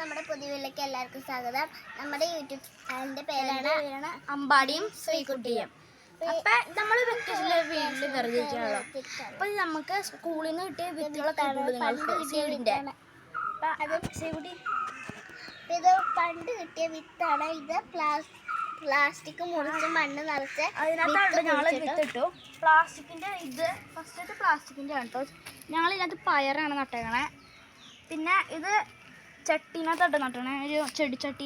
നമ്മുടെ പുതിയ വീട്ടിലേക്ക് എല്ലാവർക്കും സ്വാഗതം. നമ്മുടെ യൂട്യൂബ് ചാനലിന്റെ പേരാണ് അമ്പാടിയും ശ്രീകുട്ടിയും. അപ്പൊ നമ്മള് വെക്കേഷനിലെ വീട്ടില് വെറുതെ ഇരിക്കുകയാണല്ലോ. അപ്പൊ നമുക്ക് സ്കൂളിൽ നിന്ന് കിട്ടിയ വിത്തുകളൊക്കെ ഇത് പണ്ട് കിട്ടിയ വിത്താണ്. ഇത് പ്ലാസ്റ്റിക് മുറിച്ച് മണ്ണ് നിറച്ച് അതിനകത്താണ് ഞങ്ങൾ വിത്തിട്ടു. പ്ലാസ്റ്റിക്കിന്റെ ഇത് ഫസ്റ്റ് പ്ലാസ്റ്റിക്കിന്റെ ആണ് കേട്ടോ. ഞങ്ങൾ ഇതിനകത്ത് പയറാണ് നട്ടേക്കണേ. പിന്നെ ഇത് ചട്ടീനകത്തോട്ട് നട്ടണേ, ഒരു ചെടിച്ചട്ടി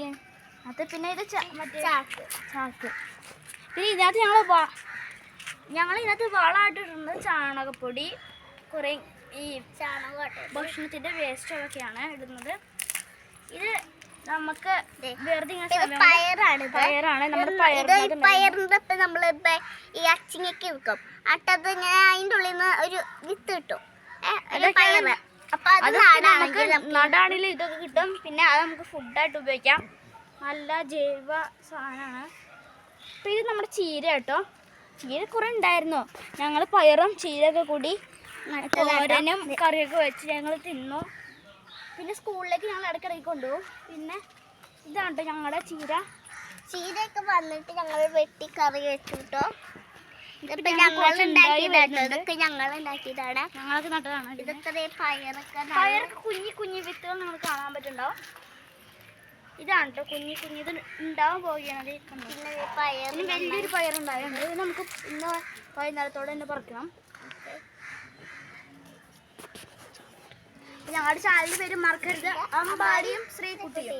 അത്. പിന്നെ ഇത് മറ്റേ ചാക്ക്. പിന്നെ ഇതിനകത്ത് ഞങ്ങൾ ഇതിനകത്ത് വളമായിട്ട് ഇടുന്നത് ചാണകപ്പൊടി, കുറേ ഈ ഭക്ഷണത്തിൻ്റെ വേസ്റ്റൊക്കെയാണ് ഇടുന്നത്. ഇത് നമുക്ക് വെറുതെ പയറാണ്. പയറിന്റെ ഇപ്പം നമ്മളിപ്പോ ഈ അച്ചിങ്ങക്ക് വെക്കും. അട്ടത് ഇങ്ങനെ അതിൻ്റെ ഉള്ളിൽ നിന്ന് ഒരു വിത്ത് കിട്ടും. അപ്പൊ അത് നടാണെങ്കിൽ ഇതൊക്കെ കിട്ടും. പിന്നെ അത് നമുക്ക് ഫുഡായിട്ട് ഉപയോഗിക്കാം. നല്ല ജൈവ സാധനമാണ്. അപ്പം ഇത് നമ്മുടെ ചീര കേട്ടോ. ചീര കുറേ ഉണ്ടായിരുന്നു. ഞങ്ങൾ പയറും ചീരയൊക്കെ കൂടി തോരനും കറിയൊക്കെ വെച്ച് ഞങ്ങൾ തിന്നു. പിന്നെ സ്കൂളിലേക്ക് ഞങ്ങൾ ഇടയ്ക്കിടയ്ക്ക് കൊണ്ടുപോകും. പിന്നെ ഇതാണ് കേട്ടോ ഞങ്ങളുടെ ചീരയൊക്കെ വന്നിട്ട് ഞങ്ങൾ വെട്ടി കറി വെച്ചു കേട്ടോ. ഇതൊക്കെ ഞങ്ങൾ ഉണ്ടാക്കിയതാണ്. ഞങ്ങൾക്ക് നട്ടതാണ്. ഇതൊക്കെ പയറൊക്കെ കുഞ്ഞി വിത്തുകൾ നമുക്ക് കാണാൻ പറ്റുന്നുണ്ടാവും. ഇതാണ് കേട്ടോ കുഞ്ഞി ഇത് ഉണ്ടാവാൻ പോവുകയാണ്. പിന്നെ വലിയൊരു പയറുണ്ടായുണ്ട്. ഇത് നമുക്ക് ഇന്ന് വൈകുന്നേരത്തോടെ തന്നെ പറിക്കണം. ഞങ്ങളുടെ ചാനലിൽ പേര് മറക്കരുത്, അമ്പാടിയും ശ്രീകുട്ടിയും.